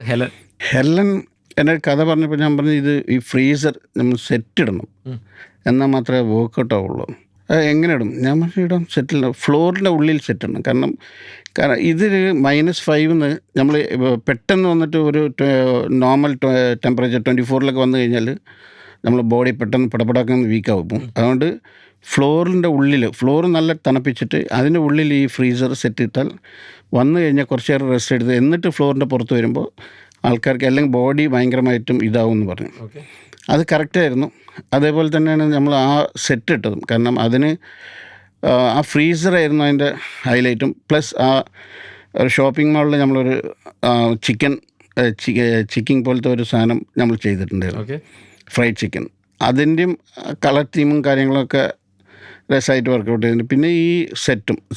Helen. Helen എൻ്റെ കഥ പറഞ്ഞപ്പോൾ ഞാൻ പറഞ്ഞു ഇത് ഈ ഫ്രീസർ നമ്മൾ സെറ്റ് ഇടണം, എന്നാൽ മാത്രമേ വർക്കൗട്ട് ആവുള്ളൂ. എങ്ങനെ ഇടും? ഞാൻ പറഞ്ഞു ഇടാം, സെറ്റിൽ ഫ്ലോറിൻ്റെ ഉള്ളിൽ സെറ്റ് ഇടണം. കാരണം ഇതിൽ -5 നമ്മൾ പെട്ടെന്ന് വന്നിട്ട് ഒരു നോർമൽ ടെമ്പറേച്ചർ 24 വന്നു കഴിഞ്ഞാൽ നമ്മൾ ബോഡി പെട്ടെന്ന് പടപടാക്കുന്ന വീക്കാവും. അതുകൊണ്ട് ഫ്ലോറിൻ്റെ ഉള്ളിൽ ഫ്ലോർ നല്ല തണുപ്പിച്ചിട്ട് അതിൻ്റെ ഉള്ളിൽ ഈ ഫ്രീസർ സെറ്റ് ഇട്ടാൽ വന്നു കഴിഞ്ഞാൽ കുറച്ച് നേരം റെസ്റ്റ് എടുത്ത് എന്നിട്ട് ഫ്ലോറിൻ്റെ പുറത്ത് വരുമ്പോൾ ആൾക്കാർക്ക് അല്ലെങ്കിൽ ബോഡി ഭയങ്കരമായിട്ടും ഇതാവും എന്ന് പറഞ്ഞു. അത് കറക്റ്റായിരുന്നു. അതേപോലെ തന്നെയാണ് നമ്മൾ ആ സെറ്റ് ഇട്ടതും. കാരണം അതിന് ആ ഫ്രീസറായിരുന്നു അതിൻ്റെ ഹൈലൈറ്റും. പ്ലസ് ആ ഒരു ഷോപ്പിംഗ് മാളിൽ നമ്മളൊരു ചിക്കൻ പോലത്തെ ഒരു സാധനം നമ്മൾ ചെയ്തിട്ടുണ്ടായിരുന്നു, ഫ്രൈഡ് ചിക്കൻ. അതിൻ്റെയും കളർ തീമും കാര്യങ്ങളൊക്കെ രസമായിട്ട് വർക്കൗട്ട് ചെയ്തിട്ടുണ്ട്. പിന്നെ ഈ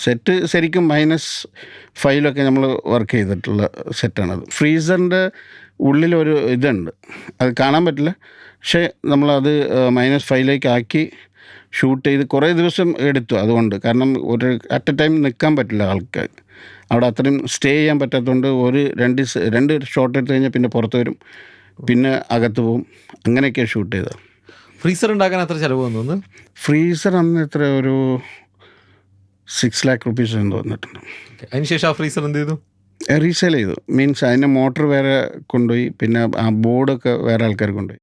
സെറ്റ് ശരിക്കും -5 നമ്മൾ വർക്ക് ചെയ്തിട്ടുള്ള സെറ്റാണത്. ഫ്രീസറിൻ്റെ ഉള്ളിലൊരു ഇതുണ്ട്, അത് കാണാൻ പറ്റില്ല. പക്ഷേ നമ്മളത് -5 ആക്കി ഷൂട്ട് ചെയ്ത് കുറേ ദിവസം എടുത്തു. അതുകൊണ്ട് കാരണം ഒരു അറ്റ് എ ടൈം നിൽക്കാൻ പറ്റില്ല ആൾക്ക് അവിടെ, അത്രയും സ്റ്റേ ചെയ്യാൻ പറ്റാത്തതുകൊണ്ട് രണ്ട് ഷോട്ട് എടുത്ത് കഴിഞ്ഞാൽ പിന്നെ പുറത്ത് വരും, പിന്നെ അകത്ത് പോവും. അങ്ങനെയൊക്കെയാണ് ഷൂട്ട് ചെയ്തത്. ഫ്രീസർ ഉണ്ടാക്കാൻ എത്ര ചിലവ് വന്നു? ഫ്രീസർ അന്ന് എത്ര ഒരു 6 lakh rupees എന്ന് തോന്നിട്ടുണ്ട്. അതിനുശേഷം ആ ഫ്രീസർ എന്ത് ചെയ്തു? റീസെയിൽ ചെയ്തു. മീൻസ് അതിൻ്റെ മോട്ടർ വേറെ കൊണ്ടുപോയി, പിന്നെ ആ ബോർഡൊക്കെ വേറെ ആൾക്കാർ കൊണ്ടുപോയി.